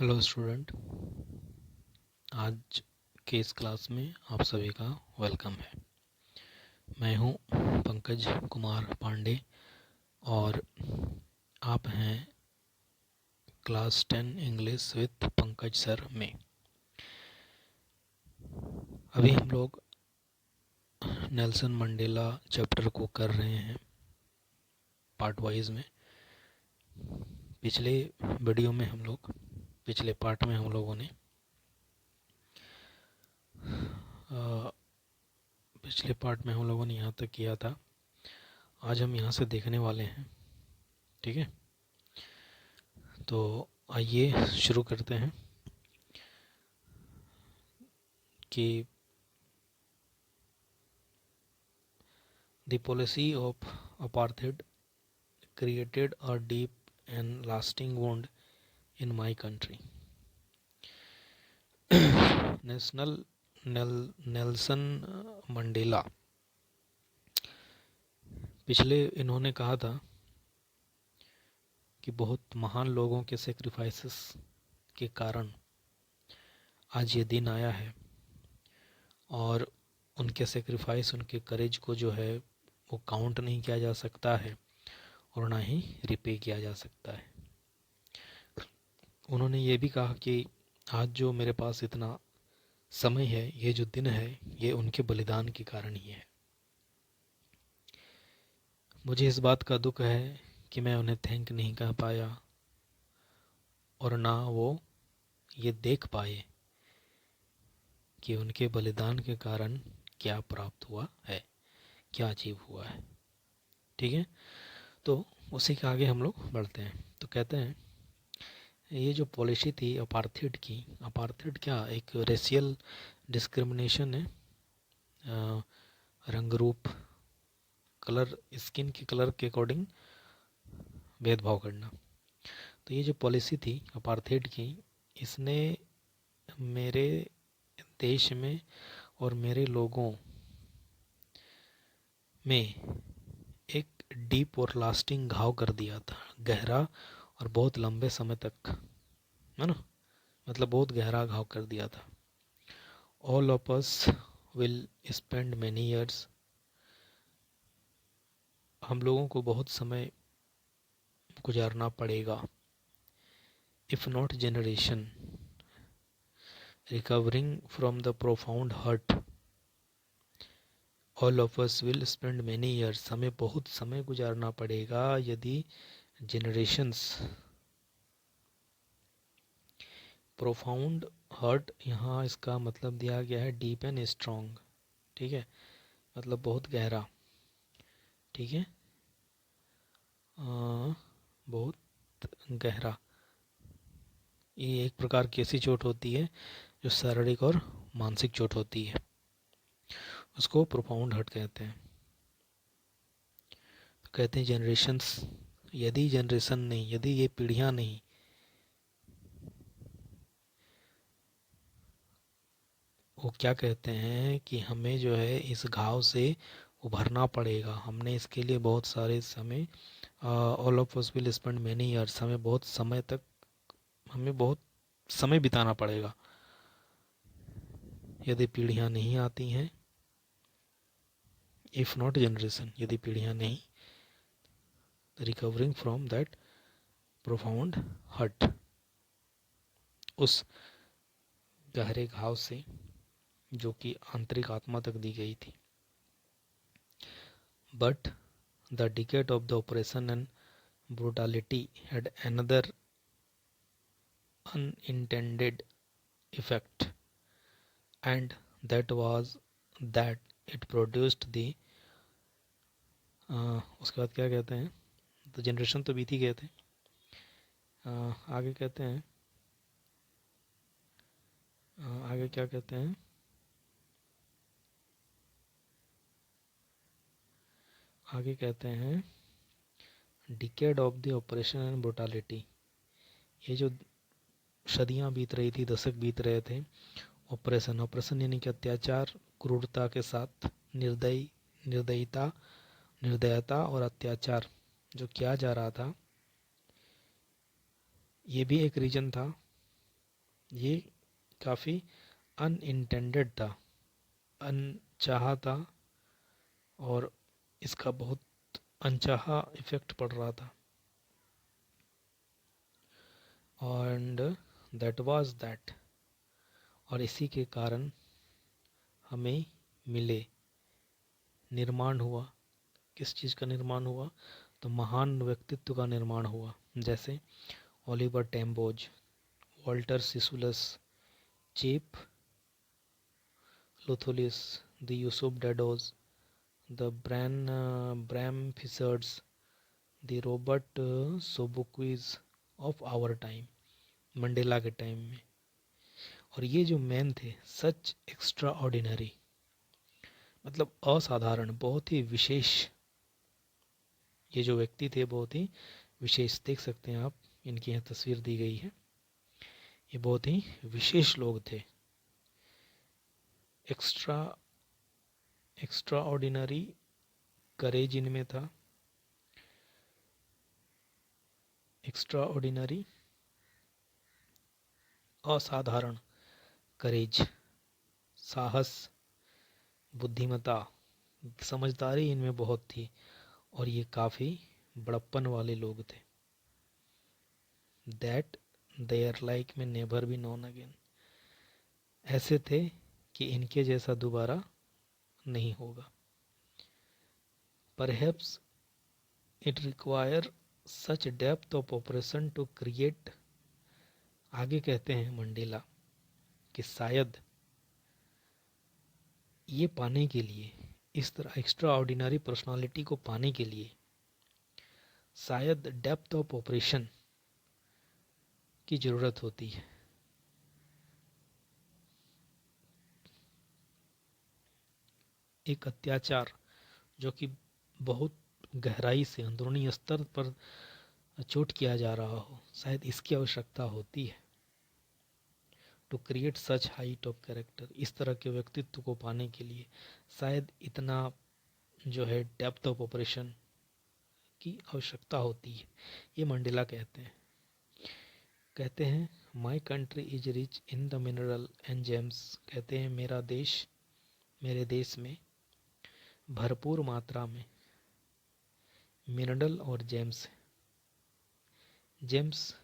Hello student, आज के इस क्लास में आप सभी का वेलकम है। मैं हूं पंकज कुमार पांडे और आप हैं class 10 English with Pankaj sir में। अभी हम लोग नेल्सन मंडेला चैप्टर को कर रहे हैं पार्ट वाइज में। पिछले पार्ट में हम लोगों ने यहाँ तक किया था। आज हम यहाँ से देखने वाले हैं, ठीक है। तो आइए शुरू करते हैं कि the policy of apartheid created a deep and lasting wound in my country. Nelson Mandela इन्होंने कहा था कि बहुत महान लोगों के सेक्रीफाइसेस के कारण आज ये दिन आया है और उनके सेक्रीफाइस, उनके करेज को जो है वो काउंट नहीं किया जा सकता है और ना ही रिपे किया जा सकता है। उन्होंने ये भी कहा कि आज जो मेरे पास इतना समय है, ये जो दिन है, ये उनके बलिदान के कारण ही है। मुझे इस बात का दुख है कि मैं उन्हें थैंक नहीं कह पाया और ना वो ये देख पाए कि उनके बलिदान के कारण क्या प्राप्त हुआ है, क्या अचीव हुआ है। ठीक है, तो उसी के आगे हम लोग बढ़ते हैं। तो कहते हैं ये जो पॉलिसी थी अपार्थाइड की, अपार्थाइड क्या एक रेशियल डिस्क्रिमिनेशन है, रंग रूप, कलर, स्किन के कलर के अकॉर्डिंग भेदभाव करना। तो ये जो पॉलिसी थी अपार्थाइड की, इसने मेरे देश में और मेरे लोगों में एक डीप और लास्टिंग घाव कर दिया था, गहरा और बहुत लंबे समय तक, है ना, मतलब बहुत गहरा घाव कर दिया था। All of us will spend many years, हम लोगों को बहुत समय गुजारना पड़ेगा, if not generation, recovering from the profound hurt. All of us will spend many years, हमें बहुत समय गुजारना पड़ेगा यदि जनरेशंस, प्रोफाउंड हर्ट यहाँ इसका मतलब दिया गया है डीप एंड स्ट्रॉन्ग, ठीक है, मतलब बहुत गहरा, ठीक है, बहुत गहरा। ये एक प्रकार की ऐसी चोट होती है जो शारीरिक और मानसिक चोट होती है, उसको प्रोफाउंड हर्ट कहते हैं। तो कहते हैं जनरेशंस, यदि जनरेशन नहीं, यदि ये पीढ़ियां नहीं, वो क्या कहते हैं कि हमें जो है इस घाव से उभरना पड़ेगा, हमने इसके लिए बहुत सारे समय, all of us will spend many years, हमें बहुत समय बिताना पड़ेगा यदि पीढ़ियां नहीं आती हैं, इफ नॉट जनरेशन, यदि पीढ़ियां नहीं, recovering from that profound hurt, उस गहरे घाव से जो कि आंतरिक आत्मा तक दी गई थी। But the decade of the operation and brutality had another unintended effect, and that was that it produced the उसके बाद क्या कहते हैं, तो जनरेशन तो बीत ही गए थे, आगे कहते हैं, आगे क्या कहते हैं, आगे कहते हैं decade of the operation and brutality, ये जो सदियां बीत रही थी, दशक बीत रहे थे, ऑपरेशन यानी कि अत्याचार, क्रूरता के साथ निर्दयता और अत्याचार जो किया जा रहा था, ये भी एक रीजन था ये काफ़ी अनइंटेंडेड था, अनचाहा था, और इसका बहुत अनचाहा इफेक्ट पड़ रहा था। एंड दैट वाज दैट, और इसी के कारण हमें मिले, निर्माण हुआ। किस चीज़ का निर्माण हुआ? तो महान व्यक्तित्व का निर्माण हुआ, जैसे Oliver Tambos, Walter Sisulus, chief Luthulis, the Yusuf Dadoos, the Bram Fischers, the Robert Sobukwes of our time, Mandela के टाइम में। और ये जो मैन थे, सच एक्स्ट्रा ऑर्डिनरी, मतलब असाधारण, बहुत ही विशेष, ये जो व्यक्ति थे बहुत ही विशेष। देख सकते हैं आप, इनकी यहाँ तस्वीर दी गई है। ये बहुत ही विशेष लोग थे, एक्स्ट्रा ऑर्डिनरी करेज इनमें था, एक्स्ट्रा ऑर्डिनरी असाधारण करेज, साहस, बुद्धिमत्ता, समझदारी इनमें बहुत थी, और ये काफ़ी बड़प्पन वाले लोग थे। That their like may never be known again, ऐसे थे कि इनके जैसा दोबारा नहीं होगा। Perhaps it require such depth of oppression to create, आगे कहते हैं मंडेला कि शायद ये पाने के लिए, इस तरह एक्स्ट्रा ऑर्डिनरी पर्सनालिटी को पाने के लिए शायद डेप्थ ऑफ ऑपरेशन की ज़रूरत होती है। एक अत्याचार जो कि बहुत गहराई से अंदरूनी स्तर पर चोट किया जा रहा हो, शायद इसकी आवश्यकता होती है to create such height of character, इस तरह के व्यक्तित्व को पाने के लिए शायद इतना जो है डेप्थ ऑफ ऑपरेशन की आवश्यकता होती है। ये मंडेला कहते हैं my country is rich in the mineral and James, कहते हैं मेरे देश में भरपूर मात्रा में मिनरल और जेम्स। जेम्स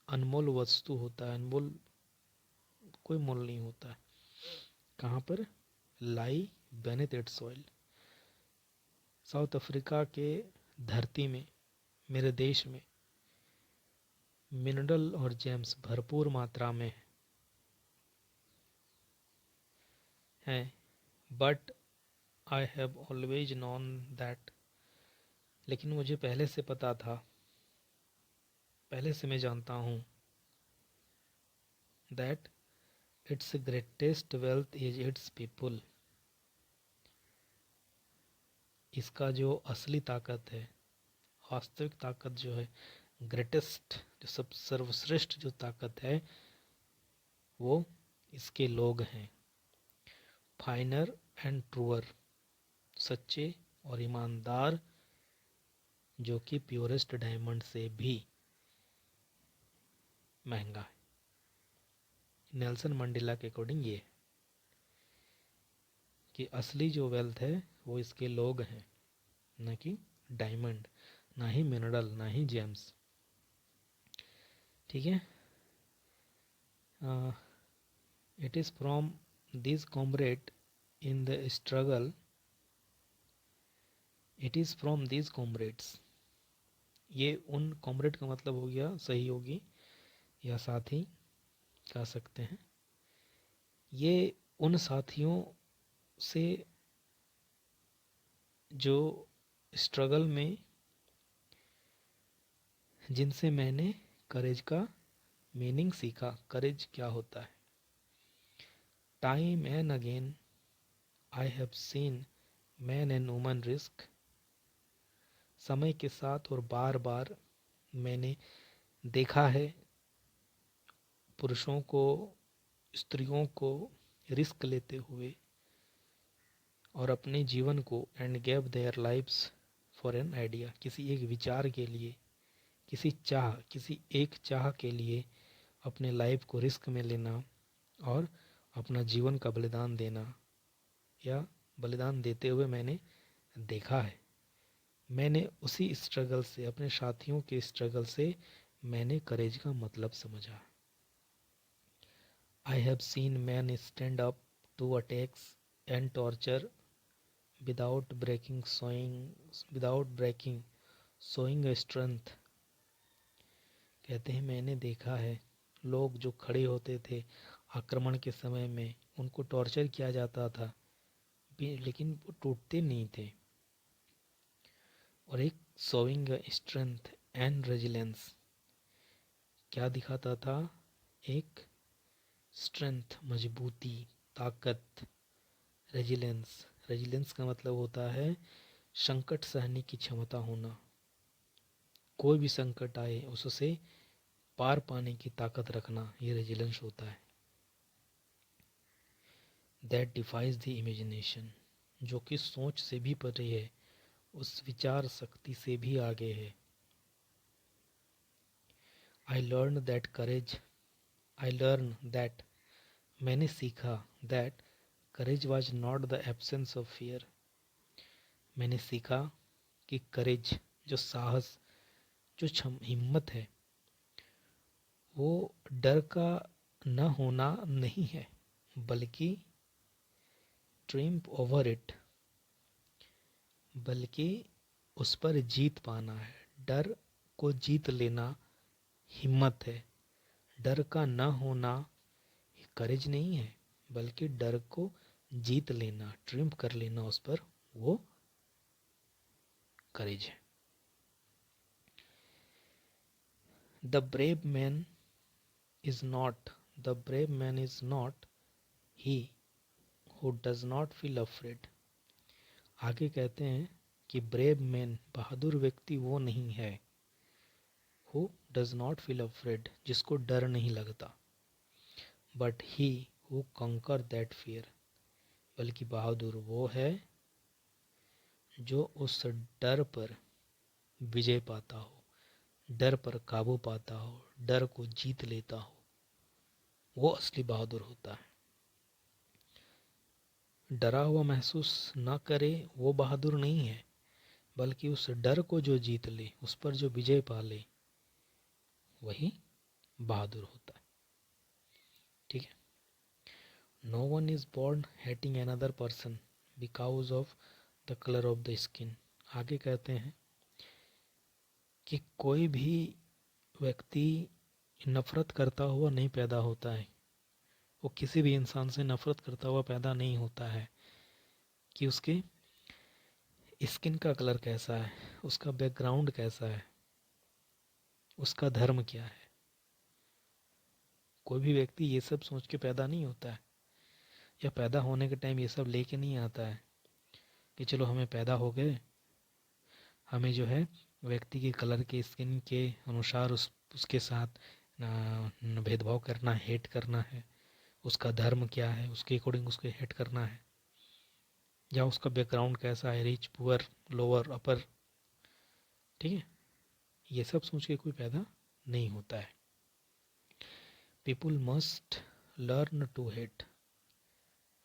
अनमोल वस्तु होता है, अनमोल कोई मोल नहीं होता है। कहाँ पर? Lie beneath it soil, South Africa के धरती में, मेरे देश में मिनरल और जेम्स भरपूर मात्रा में हैं। But I have always known that, लेकिन मुझे पहले से पता था, पहले से मैं जानता हूँ, that it's greatest wealth is it's people, इसका जो असली ताकत है, वास्तविक ताकत जो है, ग्रेटेस्ट, जो सब सर्वश्रेष्ठ जो ताकत है, वो इसके लोग हैं। फाइनर एंड ट्रूअर, सच्चे और ईमानदार, जो कि प्योरेस्ट डायमंड से भी महंगा है। नेल्सन मंडेला के अकॉर्डिंग ये कि असली जो वेल्थ है वो इसके लोग हैं, न कि डायमंड, ना ही मिनरल, ना ही जेम्स। ठीक है। It is from this comrade in the struggle, it is from this comrades, ये उन कॉमरेड का मतलब हो गया सहयोगी या साथी कह सकते हैं। ये उन साथियों से जो स्ट्रगल में, जिनसे मैंने करेज का मीनिंग सीखा, करेज क्या होता है। Time and again I have seen man and woman risk, समय के साथ और बार बार मैंने देखा है पुरुषों को, स्त्रियों को रिस्क लेते हुए और अपने जीवन को, and gave their lives for an idea, किसी एक विचार के लिए, किसी एक चाह के लिए अपने लाइफ को रिस्क में लेना और अपना जीवन का बलिदान देना या बलिदान देते हुए मैंने देखा है। मैंने उसी स्ट्रगल से, अपने साथियों के स्ट्रगल से मैंने करेज का मतलब समझा। I have seen man stand up to attacks and torture without breaking showing a strength. कहते हैं मैंने देखा है लोग जो खड़े होते थे आक्रमण के समय में, उनको टॉर्चर किया जाता था लेकिन वो टूटते नहीं थे। और एक शोइंग स्ट्रेंथ एंड रेजिलेंस क्या दिखाता था? एक स्ट्रेंथ, मजबूती, ताकत। रेजिलेंस का मतलब होता है संकट सहने की क्षमता होना। कोई भी संकट आए उससे पार पाने की ताकत रखना, ये रेजिलेंस होता है। दैट डिफाइज द इमेजिनेशन, जो कि सोच से भी परे है, उस विचार शक्ति से भी आगे है। आई लर्न दैट, मैंने सीखा, that courage was not the absence of fear. मैंने सीखा कि करेज, जो साहस, जो हिम्मत है, वो डर का न होना नहीं है, बल्कि ट्रिम्प ओवर इट, बल्कि उस पर जीत पाना है। डर को जीत लेना हिम्मत है। डर का न होना करेज नहीं है, बल्कि डर को जीत लेना, ट्रिम्प कर लेना उस पर, वो करेज है। The brave man is not he who does not feel afraid. आगे कहते हैं कि ब्रेव मैन, बहादुर व्यक्ति वो नहीं है, who does not feel afraid, जिसको डर नहीं लगता, बट ही हु कंकर दैट फियर, बल्कि बहादुर वो है जो उस डर पर विजय पाता हो, डर पर काबू पाता हो, डर को जीत लेता हो, वो असली बहादुर होता है। डरा हुआ महसूस न करे वो बहादुर नहीं है, बल्कि उस डर को जो जीत ले, उस पर जो विजय पा ले, वही बहादुर होता है। ठीक है। No one is born hating another person because of the colour of the skin. आगे कहते हैं कि कोई भी व्यक्ति नफरत करता हुआ नहीं पैदा होता है। वो किसी भी इंसान से नफरत करता हुआ पैदा नहीं होता है कि उसके स्किन का कलर कैसा है, उसका बैकग्राउंड कैसा है, उसका धर्म क्या है। कोई भी व्यक्ति ये सब सोच के पैदा नहीं होता है, या पैदा होने के टाइम ये सब लेके नहीं आता है कि चलो हमें पैदा हो गए, हमें जो है व्यक्ति के कलर के, स्किन के अनुसार उसके साथ भेदभाव करना, हेट करना है, उसका धर्म क्या है उसके अकॉर्डिंग उसको हेट करना है, या उसका बैकग्राउंड कैसा है, रिच, पुअर, लोअर, अपर। ठीक है। ये सब सोच के कोई पैदा नहीं होता है। People must learn to hate,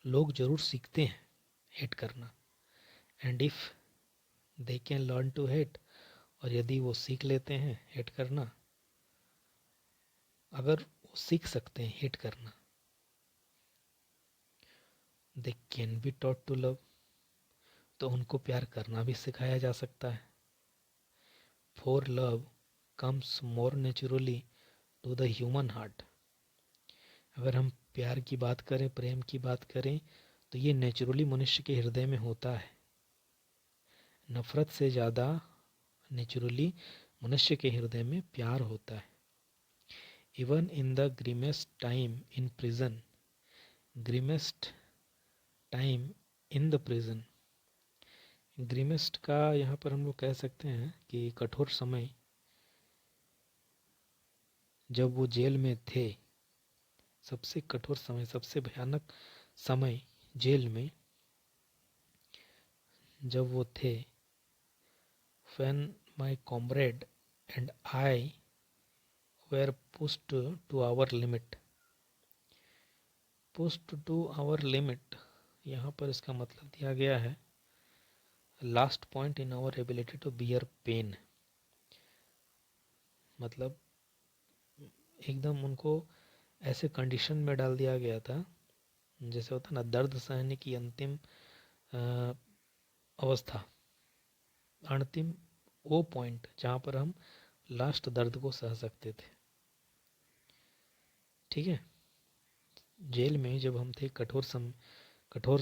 लोग जरूर सीखते हैं हेट करना। And if they can learn to hate, और यदि वो सीख लेते हैं हेट करना, अगर वो सीख सकते हैं हेट करना, they can be taught to love, तो उनको प्यार करना भी सिखाया जा सकता है। For love comes more naturally to the human heart. अगर हम प्यार की बात करें, प्रेम की बात करें, तो ये नेचुरली मनुष्य के हृदय में होता है। नफरत से ज़्यादा नेचुरली मनुष्य के हृदय में प्यार होता है। Even in the grimmest time in prison, grimmest time in the prison, grimmest का यहाँ पर हम लोग कह सकते हैं कि कठोर समय, जब वो जेल में थे, सबसे कठोर समय, सबसे भयानक समय जेल में जब वो थे, when my comrade and I were pushed to our limit. Pushed to our limit, यहाँ पर इसका मतलब दिया गया है last point in our ability to bear pain. मतलब एकदम उनको ऐसे कंडीशन में डाल दिया गया था, जैसे होता ना दर्द सहने की अंतिम अवस्था, अंतिम वो पॉइंट जहाँ पर हम लास्ट दर्द को सह सकते थे. ठीक है. जेल में जब हम थे, कठोर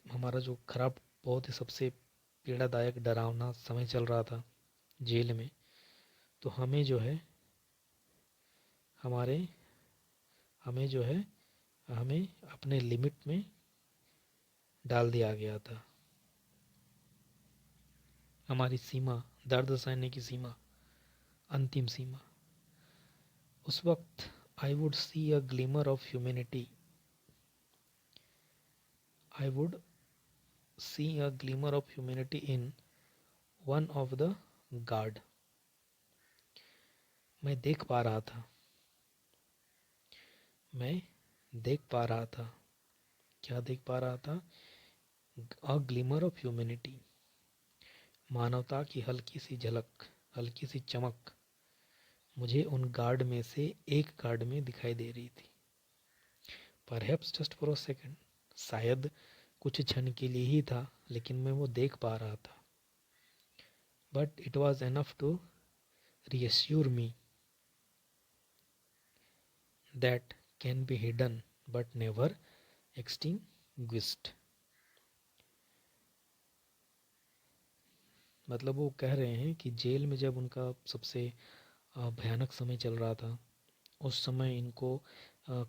हमारा जो खराब, बहुत ही सबसे पीड़ादायक डरावना समय चल रहा था जेल में, तो हमें जो है हमें अपने लिमिट में डाल दिया गया था. हमारी सीमा, दर्द सहने की सीमा, अंतिम सीमा. उस वक्त I would see a glimmer of humanity. I would see a glimmer of humanity in one of the guard. मैं देख पा रहा था. क्या देख पा रहा था? A glimmer of humanity. मानवता की हल्की सी झलक, हल्की सी चमक मुझे उन गार्ड में से एक गार्ड में दिखाई दे रही थी. Perhaps just for a second. शायद कुछ क्षण के लिए ही था, लेकिन मैं वो देख पा रहा था. But it was enough to reassure me that can be hidden but never extinguished. मतलब वो कह रहे हैं कि जेल में जब उनका सबसे भयानक समय चल रहा था, उस समय इनको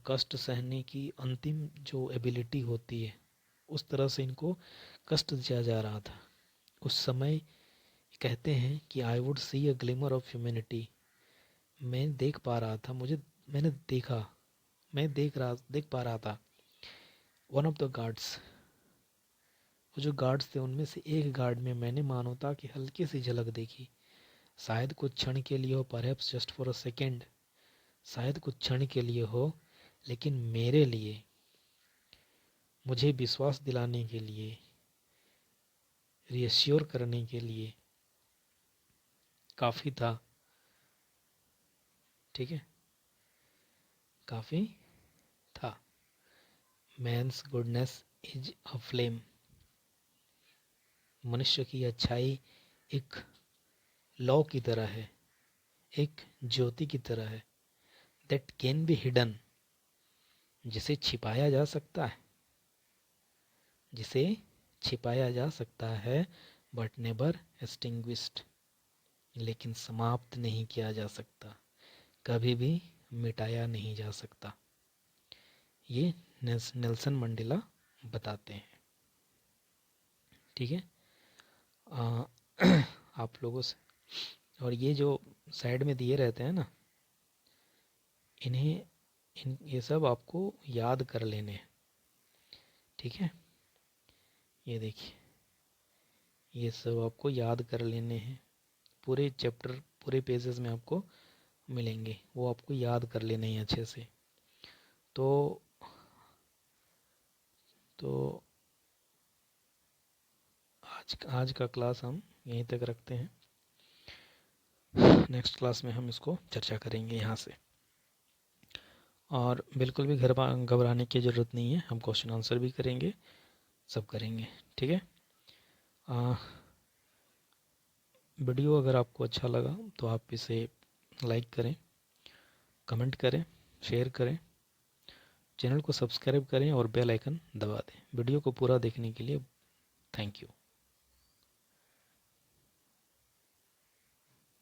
कष्ट सहने की अंतिम जो एबिलिटी होती है, उस तरह से इनको कष्ट दिया जा रहा था. उस समय कहते हैं कि I would see a glimmer of humanity. मैं देख पा रहा था, मैं देख पा रहा था. वन ऑफ द गार्ड्स, वो जो गार्ड्स थे उनमें से एक गार्ड में मैंने मानवता की हल्की सी झलक देखी. शायद कुछ क्षण के लिए हो, perhaps just for a second. शायद कुछ क्षण के लिए हो, लेकिन मेरे लिए, मुझे विश्वास दिलाने के लिए, रिएश्योर करने के लिए काफ़ी था. ठीक है, काफ़ी था. Man's goodness is a flame. मनुष्य की अच्छाई एक लौ की तरह है, एक ज्योति की तरह है. That can be hidden. जिसे छिपाया जा सकता है, बट नेवर एक्सटिंग्विश्ड. लेकिन समाप्त नहीं किया जा सकता, कभी भी मिटाया नहीं जा सकता. ये नेल्सन मंडेला बताते हैं. ठीक है. आप लोगों से, और ये जो साइड में दिए रहते हैं ना, ये सब आपको याद कर लेने हैं. ठीक है. ये देखिए, ये सब आपको याद कर लेने हैं. पूरे चैप्टर, पूरे पेजेस में आपको मिलेंगे, वो आपको याद कर लेने हैं अच्छे से. तो आज का क्लास हम यहीं तक रखते हैं. नेक्स्ट क्लास में हम इसको चर्चा करेंगे यहाँ से. और बिल्कुल भी घबराने की ज़रूरत नहीं है. हम क्वेश्चन आंसर भी करेंगे, सब करेंगे. ठीक है. वीडियो अगर आपको अच्छा लगा तो आप इसे लाइक करें, कमेंट करें, शेयर करें, चैनल को सब्सक्राइब करें और बेल आइकन दबा दें. वीडियो को पूरा देखने के लिए थैंक यू.